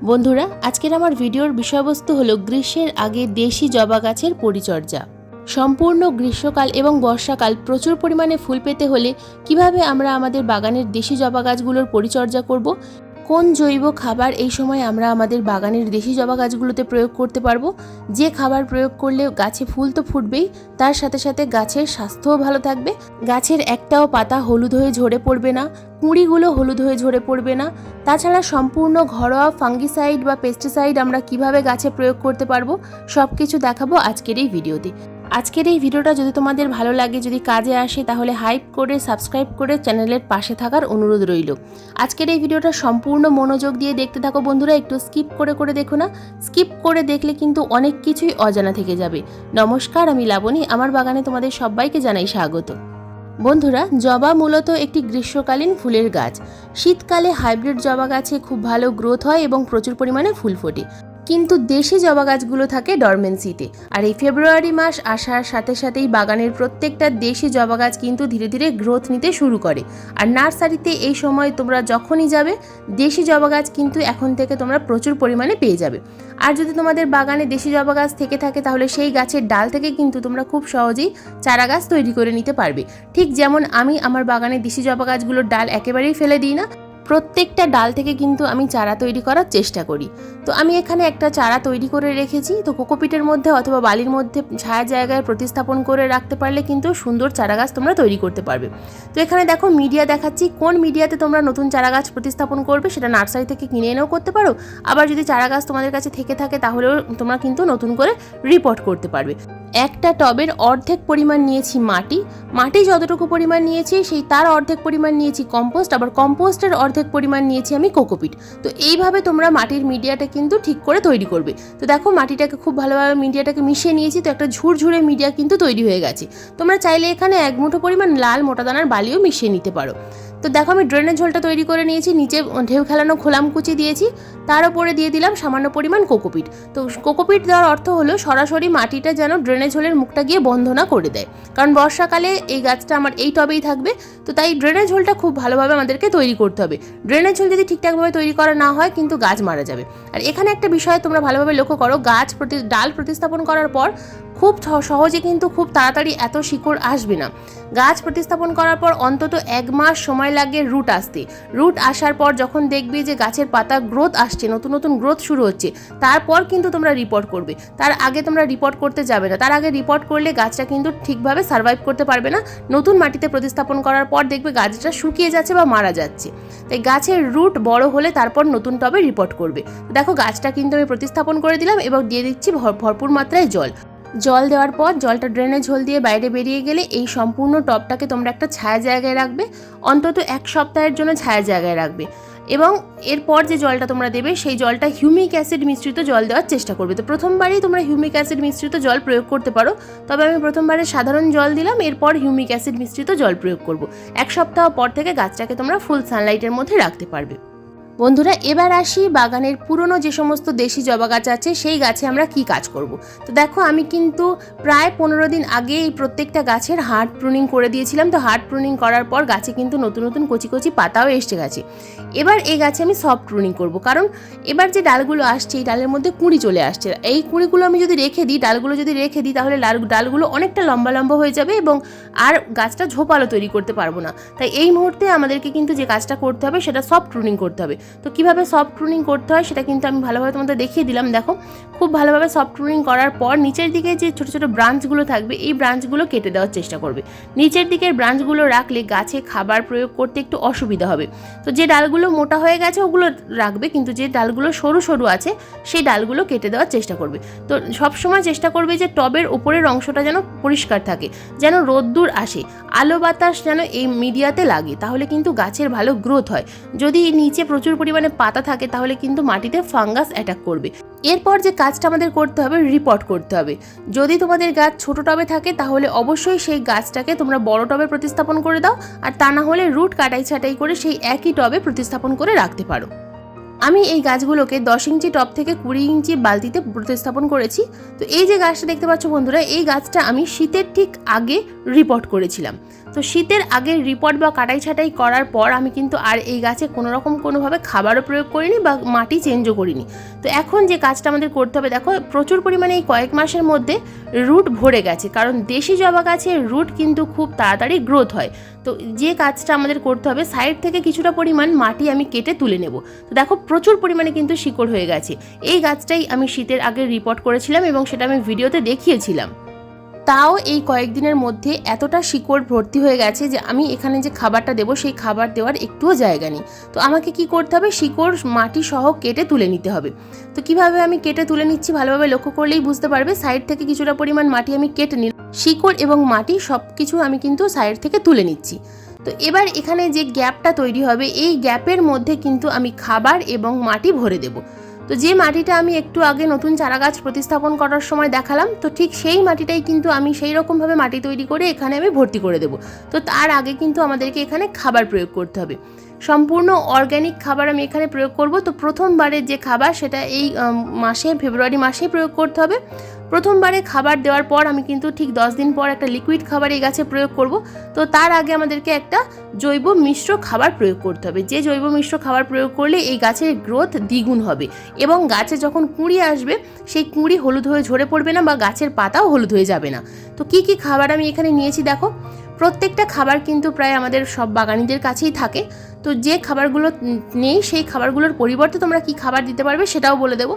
বন্ধুরা, আজকের আমার ভিডিওর বিষয়বস্তু হলো গ্রীষ্মের আগে দেশি জবা গাছের পরিচর্যা। সম্পূর্ণ গ্রীষ্মকাল এবং বর্ষাকাল প্রচুর পরিমাণে ফুল পেতে হলে কিভাবে আমরা আমাদের বাগানের দেশি জবা গাছগুলোর পরিচর্যা করব, কোন জৈব খাবার এই সময় আমরা আমাদের বাগানের দেশি জবা গাছগুলোতে প্রয়োগ করতে পারবো, যে খাবার প্রয়োগ করলে গাছে ফুল তো ফুটবেই, তার সাথে সাথে গাছের স্বাস্থ্যও ভালো থাকবে, গাছের একটাও পাতা হলুদ হয়ে ঝরে পড়বে না, কুঁড়িগুলো হলুদ হয়ে ঝরে পড়বে না। তাছাড়া সম্পূর্ণ ঘরোয়া ফাঙ্গিসাইড বা পেস্টিসাইড আমরা কিভাবে গাছে প্রয়োগ করতে পারবো সব কিছু দেখাবো আজকের এই ভিডিওতে। আজকের এই ভিডিওটা যদি তোমাদের ভালো লাগে, যদি কাজে আসে, তাহলে হাইপ করে সাবস্ক্রাইব করে চ্যানেলের পাশে থাকার অনুরোধ রইল। আজকের এই ভিডিওটা সম্পূর্ণ মনোযোগ দিয়ে দেখতে থাকো বন্ধুরা, একটু স্কিপ করে দেখো না। স্কিপ করে দেখলে কিন্তু অনেক কিছুই অজানা থেকে যাবে। নমস্কার, আমি লাবণী, আমার বাগানে তোমাদের সবাইকে জানাই স্বাগত। বন্ধুরা, জবা মূলত একটি গ্রীষ্মকালীন ফুলের গাছ। শীতকালে হাইব্রিড জবা গাছে খুব ভালো গ্রোথ হয় এবং প্রচুর পরিমাণে ফুল ফোটে, কিন্তু দেশি জবা গাছগুলো থাকে ডরমেন্সিতে। আর এই ফেব্রুয়ারি মাস আসার সাথে সাথেই বাগানের প্রত্যেকটা দেশি জবা গাছ কিন্তু ধীরে ধীরে গ্রোথ নিতে শুরু করে। আর নার্সারিতে এই সময় তোমরা যখনই যাবে, দেশি জবা গাছ কিন্তু এখন থেকে তোমরা প্রচুর পরিমাণে পেয়ে যাবে। আর যদি তোমাদের বাগানে দেশি জবা গাছ থেকে থাকে, তাহলে সেই গাছের ডাল থেকে কিন্তু তোমরা খুব সহজেই চারা গাছ তৈরি করে নিতে পারবে। ঠিক যেমন আমি আমার বাগানে দেশি জবা গাছগুলোর ডাল একেবারেই ফেলে দিই না, প্রত্যেকটা ডাল থেকে কিন্তু আমি চারা তৈরি করার চেষ্টা করি। তো আমি এখানে একটা চারা তৈরি করে রেখেছি। তো কোকোপিটের মধ্যে অথবা বালির মধ্যে ছায়া জায়গায় প্রতিস্থাপন করে রাখতে পারলে কিন্তু সুন্দর চারা গাছ তোমরা তৈরি করতে পারবে। তো এখানে দেখো মিডিয়া দেখাচ্ছি, কোন মিডিয়াতে তোমরা নতুন চারা গাছ প্রতিস্থাপন করবে সেটা নার্সারি থেকে কিনে এনেও করতে পারো। আবার যদি চারা গাছ তোমাদের কাছে থেকে থাকে, তাহলেও তোমরা কিন্তু নতুন করে রিপোর্ট করতে পারবে। একটা টবের অর্ধেক পরিমাণ নিয়েছি মাটি যতটুকু পরিমাণ নিয়েছি সেই তার অর্ধেক পরিমাণ নিয়েছি কম্পোস্ট, আবার কম্পোস্টের অর্ধেক পরিমাণ নিয়েছি আমি কোকোপিট। তো এইভাবে তোমরা মাটির মিডিয়াটা কিন্তু ঠিক করে তৈরি করবে। তো দেখো মাটিটাকে খুব ভালোভাবে মিডিয়াটাকে মিশিয়ে নিয়েছি, তো একটা ঝুরঝুরে মিডিয়া কিন্তু তৈরি হয়ে গেছে। তোমরা চাইলে এখানে এক মুঠো পরিমাণ লাল মোটা দানার বালিও মিশিয়ে নিতে পারো। তো দেখো আমি ড্রেনের ঝোলটা তৈরি করে নিয়েছি, নিচে ঢেউ খেলানো খোলাম কুচি দিয়েছি, তার উপরে দিয়ে দিলাম সামান্য পরিমাণ কোকোপিট। তো কোকোপিট দেওয়ার অর্থ হলো সরাসরি মাটিটা যেন ড্রেনের ঝোলের মুখটা গিয়ে বন্ধ না করে দেয়, কারণ বর্ষাকালে এই গাছটা আমার এই টবেই থাকবে। তো তাই ড্রেনের ঝোলটা খুব ভালোভাবে আমাদেরকে তৈরি করতে হবে। ড্রেনের ঝোল যদি ঠিকঠাকভাবে তৈরি করা না হয়, কিন্তু গাছ মারা যাবে। আর এখানে একটা বিষয় তোমরা ভালোভাবে লক্ষ্য করো, ডাল প্রতিস্থাপন করার পর খুব সহজে কিন্তু খুব তাড়াতাড়ি এত শিকড় আসবে না। গাছ প্রতিস্থাপন করার পর অন্তত 1 মাস সময় লাগে রুট আসতে। রুট আসার পর যখন দেখবে যে গাছের পাতা গ্রোথ আসছে, নতুন নতুন গ্রোথ শুরু হচ্ছে, তারপর কিন্তু তোমরা রিপোর্ট করবে। তার আগে তোমরা রিপোর্ট করতে যাবে না। তার আগে রিপোর্ট করলে গাছটা কিন্তু ঠিকভাবে সার্ভাইভ করতে পারবে না। নতুন মাটিতে প্রতিস্থাপন করার পর দেখবে গাছটা শুকিয়ে যাচ্ছে বা মারা যাচ্ছে। তাই গাছের রুট বড় হলে তারপর নতুন টবে রিপোর্ট করবে। দেখো গাছটা কিন্তু আমি প্রতিস্থাপন করে দিলাম এবং দিয়ে দিচ্ছি ভরপুর মাত্রায় জল দেওয়ার পর জলটা ড্রেনের ঝোল দিয়ে বাইরে বেরিয়ে গেলে এই সম্পূর্ণ টবটাকে তোমরা একটা ছায়া জায়গায় রাখবে, অন্তত 1 সপ্তাহের জন্য ছায়া জায়গায় রাখবে। এবং এরপর যে জলটা তোমরা দেবে সেই জলটা হিউমিক অ্যাসিড মিশ্রিত জল দেওয়ার চেষ্টা করবে। তো প্রথমবারেই তোমরা হিউমিক অ্যাসিড মিশ্রিত জল প্রয়োগ করতে পারো, তবে আমি প্রথমবারে সাধারণ জল দিলাম, এরপর হিউমিক অ্যাসিড মিশ্রিত জল প্রয়োগ করব। 1 সপ্তাহ পর থেকে গাছটাকে তোমরা ফুল সানলাইটের মধ্যে রাখতে পারবে। বন্ধুরা, এবার আসি বাগানের পুরনো যে সমস্ত দেশি জবা গাছ আছে সেই গাছে আমরা কি কাজ করব। তো দেখো আমি কিন্তু প্রায় 15 দিন আগে এই প্রত্যেকটা গাছের হার্ড প্রুনিং করে দিয়েছিলাম। তো হার্ড প্রুনিং করার পর গাছে কিন্তু নতুন নতুন কচি কচি পাতাও এসে গেছে। এবার এই গাছে আমি সফট প্রুনিং করব, কারণ এবার যে ডালগুলো আসছে এই ডালের মধ্যে কুঁড়ি চলে আসছে। এই কুঁড়িগুলো আমি যদি রেখে দিই, ডালগুলো যদি রেখে দিই, তাহলে ডালগুলো অনেকটা লম্বা লম্বা হয়ে যাবে এবং আর গাছটা ঝোপালো তৈরি করতে পারবো না। তাই এই মুহূর্তে আমাদেরকে কিন্তু যে কাজটা করতে হবে সেটা সফট প্রুনিং করতে হবে। তো কীভাবে সফট প্রুনিং করতে হয় সেটা কিন্তু আমি ভালোভাবে তোমাদের দেখিয়ে দিলাম। দেখো খুব ভালোভাবে সফট প্রুনিং করার পর নিচের দিকে যে ছোটো ছোটো ব্রাঞ্চগুলো থাকবে এই ব্রাঞ্চগুলো কেটে দেওয়ার চেষ্টা করবে। নিচের দিকের ব্রাঞ্চগুলো রাখলে গাছে খাবার প্রয়োগ করতে একটু অসুবিধা হবে। তো যে ডালগুলো মোটা হয়ে গেছে ওগুলো রাখবে, কিন্তু যে ডালগুলো সরু সরু আছে সেই ডালগুলো কেটে দেওয়ার চেষ্টা করবে। তো সবসময় চেষ্টা করবে যে টবের উপরের অংশটা যেন পরিষ্কার থাকে, যেন রোদ্দুর আসে, আলো বাতাস যেন এই মিডিয়াতে লাগে, তাহলে কিন্তু গাছের ভালো গ্রোথ হয়। যদি নিচে প্রচুর পরিমাণে পাতা থাকে তাহলে কিন্তু মাটিতে ফাঙ্গাস অ্যাটাক করবে। এরপর যে কাজটা আমাদের করতে হবে, রিপোর্ট করতে হবে। যদি তোমাদের গাছ ছোট টবে থাকে তাহলে অবশ্যই সেই গাছটাকে তোমরা বড় টবে প্রতিস্থাপন করে দাও, আর তা না হলে রুট কাটাই ছাটাই করে সেই একই টবে প্রতিস্থাপন করে রাখতে পারো। আমি এই গাছগুলোকে 10 ইঞ্চি টব থেকে 20 ইঞ্চি বালতিতে প্রতিস্থাপন করেছি। তো এই যে গাছটা দেখতে পাচ্ছ বন্ধুরা, এই গাছটা আমি শীতের ঠিক আগে রিপোর্ট করেছিলাম। তো শীতের আগে রিপোর্ট বা কাটাই ছাটাই করার পর আমি কিন্তু আর এই গাছে কোনোভাবে খাবারও প্রয়োগ করিনি বা মাটি চেঞ্জও করিনি। তো এখন যে কাজটা আমাদের করতে হবে, দেখো প্রচুর পরিমাণে এই কয়েক মাসের মধ্যে রুট ভরে গেছে, কারণ দেশি জবা গাছের রুট কিন্তু খুব তাড়াতাড়ি গ্রোথ হয়। তো যে কাজটা আমাদের করতে হবে, সাইড থেকে কিছুটা পরিমাণ মাটি আমি কেটে তুলে নেব। তো দেখো প্রচুর পরিমাণে কিন্তু শিকড় হয়ে গেছে। এই গাছটাই আমি শীতের আগে রিপোর্ট করেছিলাম এবং সেটা আমি ভিডিওতে দেখিয়েছিলাম। তাও এই কয়েকদিনের মধ্যে এতটা শিকড় ভর্তি হয়ে গেছে যে আমি এখানে যে খাবারটা দেবো সেই খাবার দেওয়ার একটুও জায়গা নেই। তো আমাকে কি করতে হবে, শিকড় মাটি সহ কেটে তুলে নিতে হবে। তো কিভাবে আমি কেটে তুলে নিচ্ছি ভালোভাবে লক্ষ্য করলেই বুঝতে পারবে। সাইড থেকে কিছুটা পরিমাণ মাটি আমি কেটে নিলাম, শিকড় এবং মাটি সব কিছু আমি কিন্তু সাইড থেকে তুলে নিচ্ছি। তো এবার এখানে যে গ্যাপটা তৈরি হবে, এই গ্যাপের মধ্যে কিন্তু আমি খাবার এবং মাটি ভরে দেবো। তো যে মাটিটা আমি একটু আগে নতুন চারা গাছ প্রতিস্থাপন করার সময় দেখালাম, তো ঠিক সেই মাটিটাই কিন্তু আমি সেই রকমভাবে মাটি তৈরি করে এখানে আমি ভর্তি করে দেবো। তো তার আগে কিন্তু আমাদেরকে এখানে খাবার প্রয়োগ করতে হবে, সম্পূর্ণ অর্গ্যানিক খাবার আমি এখানে প্রয়োগ করব। তো প্রথমবারের যে খাবার সেটা এই ফেব্রুয়ারি মাসেই প্রয়োগ করতে হবে। প্রথমবারে খাবার দেওয়ার পর আমি কিন্তু ঠিক 10 দিন পর একটা লিকুইড খাবার এই গাছে প্রয়োগ করব। তো তার আগে আমাদেরকে একটা জৈব মিশ্র খাবার প্রয়োগ করতে হবে, যে জৈব মিশ্র খাবার প্রয়োগ করলে এই গাছের গ্রোথ দ্বিগুণ হবে এবং গাছে যখন কুঁড়ি আসবে সেই কুঁড়ি হলুদ হয়ে ঝরে পড়বে না বা গাছের পাতাও হলুদ হয়ে যাবে না। তো কি কি খাবার আমি এখানে নিয়েছি দেখো, প্রত্যেকটা খাবার কিন্তু প্রায় আমাদের সব বাগানীদের কাছেই থাকে। তো যে খাবারগুলো নেই সেই খাবারগুলোর পরিবর্তে তোমরা কি খাবার দিতে পারবে সেটাও বলে দেবো।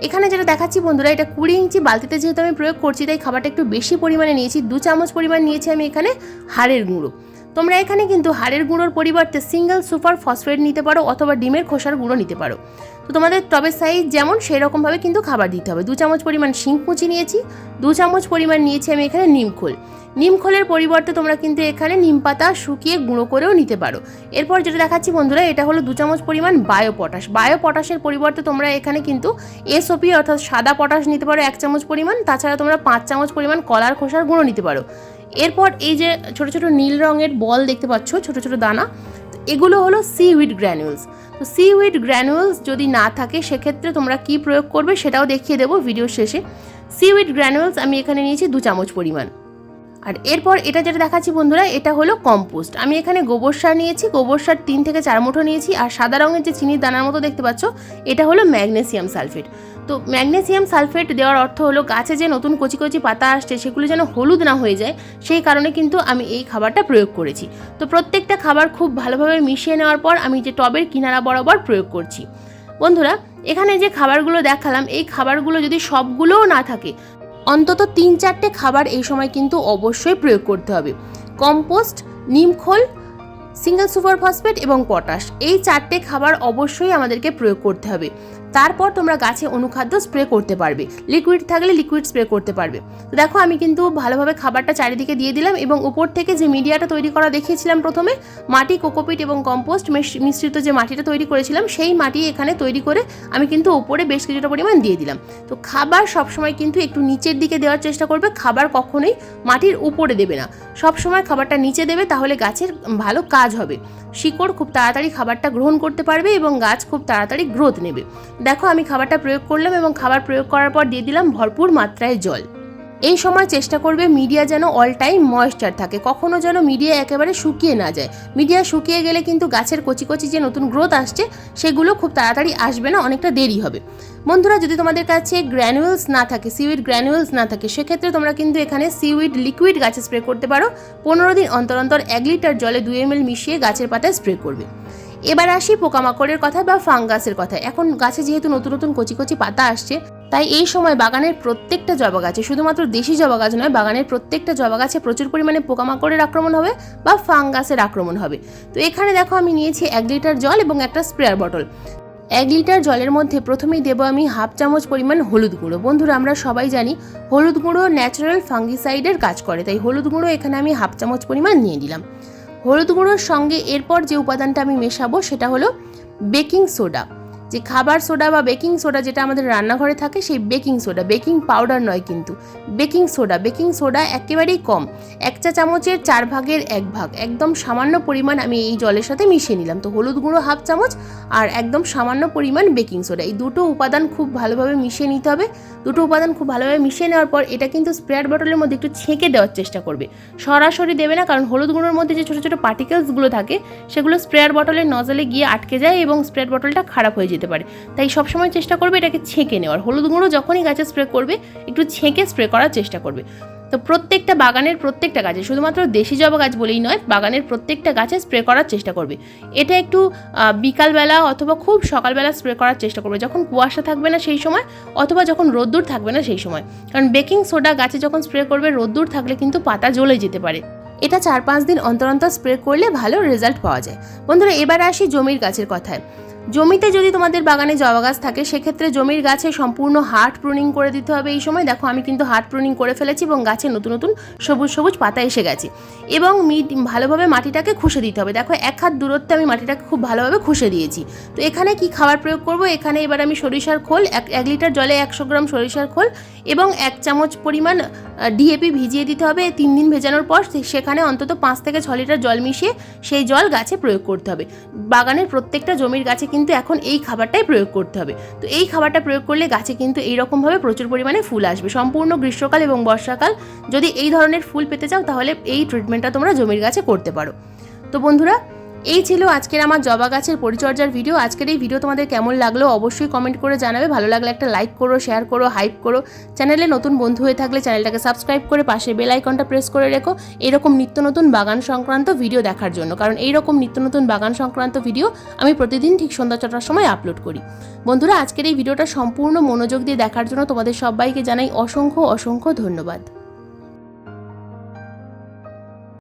এখানে যেটা দেখাচ্ছি বন্ধুরা, এটা 20 ইঞ্চি বালতিতে যেহেতু আমি প্রয়োগ করছি তাই খাবারটা একটু বেশি পরিমাণে নিয়েছি। 2 চামচ পরিমাণ নিয়েছি আমি এখানে হাড়ের গুঁড়ো। তোমরা এখানে কিন্তু হাড়ের গুঁড়োর পরিবর্তে সিঙ্গেল সুপার ফসফেট নিতে পারো অথবা ডিমের খোসার গুঁড়ো নিতে পারো। তো তোমাদের টবের সাইজ যেমন সেই রকমভাবে কিন্তু খাবার দিতে হবে। 2 চামচ পরিমাণ শিংকুচি নিয়েছি, 2 চামচ পরিমাণ নিয়েছি আমি এখানে নিমখোল। নিমখোলের পরিবর্তে তোমরা কিন্তু এখানে নিম পাতা শুকিয়ে গুঁড়ো করেও নিতে পারো। এরপর যেটা দেখাচ্ছি বন্ধুরা, এটা হলো 2 চামচ পরিমাণ বায়োপটাশ। বায়োপটাশের পরিবর্তে তোমরা এখানে কিন্তু এসওপি অর্থাৎ সাদা পটাশ নিতে পারো 1 চামচ পরিমাণ। তাছাড়া তোমরা 5 চামচ পরিমাণ কলার খোসার গুঁড়ো নিতে পারো। এরপর এই যে ছোট ছোট নীল রঙের বল দেখতে পাচ্ছ, ছোট ছোট দানা, এগুলো হলো সিউইড গ্র্যানুলস। তো সিউইড গ্র্যানুলস যদি না থাকে সেক্ষেত্রে তোমরা কি প্রয়োগ করবে সেটাও দেখিয়ে দেবো ভিডিওর শেষে। সিউইড গ্র্যানুলস আমি এখানে নিয়েছি 2 চামচ পরিমাণ। আর এরপর এটা যেটা দেখাচ্ছি বন্ধুরা, এটা হলো কম্পোস্ট। আমি এখানে গোবর সার নিয়েছি, গোবর সার 3 থেকে 4 মুঠো নিয়েছি। আর সাদা রঙের যে চিনির দানার মতো দেখতে পাচ্ছ, এটা হলো ম্যাগনেসিয়াম সালফেট। তো ম্যাগনেসিয়াম সালফেট দেওয়ার অর্থ হলো গাছে যে নতুন কচি কচি পাতা আসছে সেগুলো যেন হলুদ না হয়ে যায়, সেই কারণে কিন্তু আমি এই খাবারটা প্রয়োগ করেছি। তো প্রত্যেকটা খাবার খুব ভালোভাবে মিশিয়ে নেওয়ার পর আমি যে টবের কিনারা বরাবর প্রয়োগ করছি। বন্ধুরা এখানে যে খাবারগুলো দেখালাম, এই খাবারগুলো যদি সবগুলোও না থাকে, অন্তত 3-4টে খাবার এই সময় কিন্তু অবশ্যই প্রয়োগ করতে হবে। কম্পোস্ট, নিমখোল, সিঙ্গেল সুপার ফসফেট এবং পটাশ, এই 4টে খাবার অবশ্যই আমাদেরকে প্রয়োগ করতে হবে। তারপর তোমরা গাছে অনুখাদ্য স্প্রে করতে পারবে, লিকুইড থাকলে লিকুইড স্প্রে করতে পারবে। তো দেখো আমি কিন্তু ভালোভাবে খাবারটা চারিদিকে দিয়ে দিলাম এবং উপর থেকে যে মিডিয়াটা তৈরি করা দেখিয়েছিলাম প্রথমে, মাটি, কোকোপিট এবং কম্পোস্ট মিশ্রিত যে মাটিটা তৈরি করেছিলাম সেই মাটি এখানে তৈরি করে আমি কিন্তু উপরে বেশ কিছুটা পরিমাণ দিয়ে দিলাম। তো খাবার সবসময় কিন্তু একটু নিচের দিকে দেওয়ার চেষ্টা করবে, খাবার কখনোই মাটির উপরে দেবে না, সবসময় খাবারটা নিচে দেবে, তাহলে গাছের ভালো কাজ হবে। শিকড় খুব তাড়াতাড়ি খাবারটা গ্রহণ করতে পারবে এবং গাছ খুব তাড়াতাড়ি গ্রোথ নেবে। দেখো আমি খাবারটা প্রয়োগ করলাম এবং খাবার প্রয়োগ করার পর দিয়ে দিলাম ভরপুর মাত্রায় জল। এই সময় চেষ্টা করবে মিডিয়া যেন অল টাইম ময়েশ্চার থাকে, কখনো যেন মিডিয়া একেবারে শুকিয়ে না যায়। মিডিয়া শুকিয়ে গেলে কিন্তু গাছের কচি কচি যে নতুন গ্রোথ আসছে সেগুলো খুব তাড়াতাড়ি আসবে না, অনেকটা দেরি হবে। বন্ধুরা যদি তোমাদের কাছে গ্র্যানুয়েলস না থাকে, সিউইড গ্র্যানুয়েলস না থাকে, সেক্ষেত্রে তোমরা কিন্তু এখানে সিউইড লিকুইড গাছে স্প্রে করতে পারো। 15 দিন অন্তর অন্তর 1 লিটার জলে 2 ml মিশিয়ে গাছের পাতায় স্প্রে করবে। এবার আসি পোকামাকড়ের কথা বা ফাঙ্গাসের কথা। এখন গাছে যেহেতু নতুন নতুন কচি কচি পাতা আসছে, তাই এই সময় বাগানের প্রত্যেকটা জবা গাছে, শুধুমাত্র দেশি জবা গাছ নয়, বাগানের প্রত্যেকটা জবা গাছে প্রচুর পরিমাণে পোকামাকড়ের আক্রমণ হবে বা ফাঙ্গাসের আক্রমণ হবে। তো এখানে দেখো আমি নিয়েছি 1 লিটার জল এবং একটা স্প্রেয়ার বটল। 1 লিটার জলের মধ্যে প্রথমেই দেবো আমি 1/2 চামচ পরিমাণ হলুদ গুঁড়ো। বন্ধুরা আমরা সবাই জানি হলুদ গুঁড়ো ন্যাচারাল ফাঙ্গিসাইডের কাজ করে, তাই হলুদ গুঁড়ো এখানে আমি 1/2 চামচ পরিমাণ নিয়ে দিলাম। হলুদ গুঁড়োর সঙ্গে এরপর যে উপাদানটা আমি মেশাবো সেটা হলো বেকিং সোডা। যে খাবার সোডা বা বেকিং সোডা যেটা আমাদের রান্নাঘরে থাকে সেই বেকিং সোডা, বেকিং পাউডার নয় কিন্তু বেকিং সোডা একেবারেই কম, 1 চা চামচের 4 ভাগের 1 ভাগ, একদম সামান্য পরিমাণ আমি এই জলের সাথে মিশিয়ে নিলাম। তো হলুদ গুঁড়ো 1/2 চামচ আর একদম সামান্য পরিমাণ বেকিং সোডা, এই দুটো উপাদান খুব ভালোভাবে মিশিয়ে নিতে হবে। দুটো উপাদান খুব ভালোভাবে মিশিয়ে নেওয়ার পর এটা কিন্তু স্প্রেয়ার বটলের মধ্যে একটু ছেঁকে দেওয়ার চেষ্টা করবে, সরাসরি দেবে না, কারণ হলুদ গুঁড়োর মধ্যে যে ছোটো ছোটো পার্টিকেলসগুলো থাকে সেগুলো স্প্রেয়ার বটলের নজলে গিয়ে আটকে যায় এবং স্প্রেয়ার বটলটা খারাপ হয়ে যেতে পারে। তাই সবসময় চেষ্টা করবে এটাকে ছেঁকে নেওয়ার। হলুদ গুঁড়ো যখনই গাছে স্প্রে করবে একটু ছেঁকে স্প্রে করার চেষ্টা করবে। তো প্রত্যেকটা বাগানের প্রত্যেকটা গাছে, শুধুমাত্র দেশি জবা গাছ বলেই নয়, বাগানের প্রত্যেকটা গাছে স্প্রে করার চেষ্টা করবে। এটা একটু বিকালবেলা অথবা খুব সকালবেলা স্প্রে করার চেষ্টা করবে, যখন কুয়াশা থাকবে না সেই সময়, অথবা যখন রোদ্দুর থাকবে না সেই সময়। কারণ বেকিং সোডা গাছে যখন স্প্রে করবে রোদ্দুর থাকলে কিন্তু পাতা জ্বলে যেতে পারে। এটা 4-5 দিন অন্তর অন্তর স্প্রে করলে ভালো রেজাল্ট পাওয়া যায়। বন্ধুরা, এবার আসি জমির গাছের কথায়। জমিতে যদি তোমাদের বাগানে জবা গাছ থাকে সেক্ষেত্রে জমির গাছে সম্পূর্ণ হার্ড প্রুনিং করে দিতে হবে। এই সময় দেখো আমি কিন্তু হার্ড প্রুনিং করে ফেলেছি এবং গাছে নতুন নতুন সবুজ সবুজ পাতা এসে গেছে। এবং ভালোভাবে মাটিটাকে খুশে দিতে হবে। দেখো 1 হাত দূরত্বে আমি মাটিটাকে খুব ভালোভাবে খুশে দিয়েছি। তো এখানে কি খাবার প্রয়োগ করব, এখানে এবার আমি সরিষার খোল, 1 লিটার জলে 100 গ্রাম সরিষার খোল এবং 1 চামচ পরিমাণ ডিএপি ভিজিয়ে দিতে হবে। 3 দিন ভেজানোর পর সেখানে অন্তত 5 থেকে 6 লিটার জল মিশিয়ে সেই জল গাছে প্রয়োগ করতে হবে। বাগানের প্রত্যেকটা জমির গাছে কিন্তু এখন এই খাবারটাই প্রয়োগ করতে হবে। তো এই খাবারটা প্রয়োগ করলে গাছে কিন্তু এইরকমভাবে প্রচুর পরিমাণে ফুল আসবে। সম্পূর্ণ গ্রীষ্মকাল এবং বর্ষাকাল যদি এই ধরনের ফুল পেতে চাও তাহলে এই ট্রিটমেন্টটা তোমরা জমির গাছে করতে পারো। তো বন্ধুরা, এই ছিল আজকের আমার জবা গাছের পরিচর্যার ভিডিও। আজকের এই ভিডিও তোমাদের কেমন লাগলো অবশ্যই কমেন্ট করে জানাবে। ভালো লাগলে একটা লাইক করো, শেয়ার করো, হাইপ করো। চ্যানেলে নতুন বন্ধু হয়ে থাকলে চ্যানেলটাকে সাবস্ক্রাইব করে পাশে বেল আইকনটা প্রেস করে রেখো এরকম নিত্য নতুন বাগান সংক্রান্ত ভিডিও দেখার জন্য। কারণ এইরকম নিত্য নতুন বাগান সংক্রান্ত ভিডিও আমি প্রতিদিন ঠিক সন্ধ্যা 6টার সময় আপলোড করি। বন্ধুরা, আজকের এই ভিডিওটা সম্পূর্ণ মনোযোগ দিয়ে দেখার জন্য তোমাদের সবাইকে জানাই অসংখ্য অসংখ্য ধন্যবাদ।